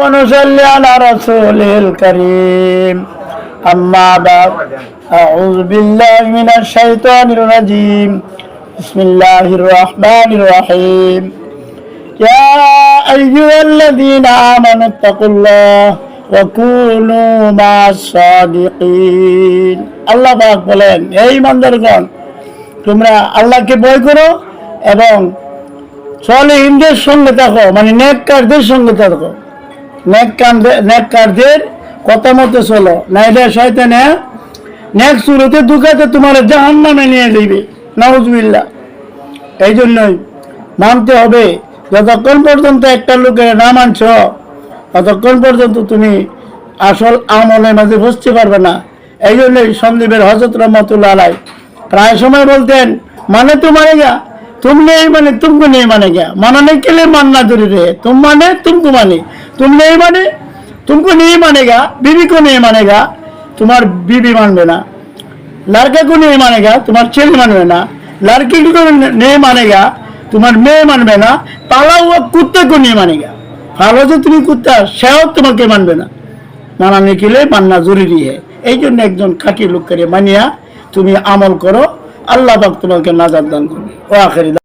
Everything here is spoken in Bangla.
ونصلي على رسوله الكريم أما بعد أعوذ بالله من الشيطان الرجيم بسم الله الرحمن الرحيم يا أيها الذين آمنوا اتقوا الله وكونوا مع الصادقين আল্লাহ পাক বলেন হে ঈমানদারগণ তোমরা আল্লাহকে ভয় করো এবং সলিহিনদের সঙ্গে থাকো মানে নেককারদের সঙ্গে থাকো নেককারদের কথা মতো চলো নাইলে শয়তানে নেক সুরতে দুঃখাতে তোমার জাহান্নামে নিয়ে যাবে নাউজুবিল্লাহ। এই জন্যই মানতে হবে যতক্ষণ পর্যন্ত একটা লোকের না মানছ ততক্ষণ পর্যন্ত তুমি আসল আমলের মাঝে বসতে পারবে না। এই জন্যই সন্দীপের হযরত রহমাতুল্লাহ আলাইহি প্রায় সময় বলতেন মানে তো মানেগা तुम नहीं माने तुमको नहीं मानेगा, मानने के लिए मानना जरूरी है। तुम माने तुमको माने, तुम नहीं माने तुमको नहीं मानेगा, बीवी को नहीं मानेगा तुम्हार बीवी मानबे ना, लड़के को नहीं मानेगा तुम्हार चेले मानबे ना, लड़की को नहीं मानेगा तुम्हार मेये मानबे ना, पाला हुआ कुत्ते को नहीं मानेगा। पालो जो तुम्हें कुत्ता सेও তোমাকে মানবে না। মানাने के लिए मानना जरूरी है। এই জন্য একজন খাঁটি লোক করে মানিয়া তুমি আমল করো, আল্লাহ পাক তোমাকে নাজাত দান করবে। ও আখির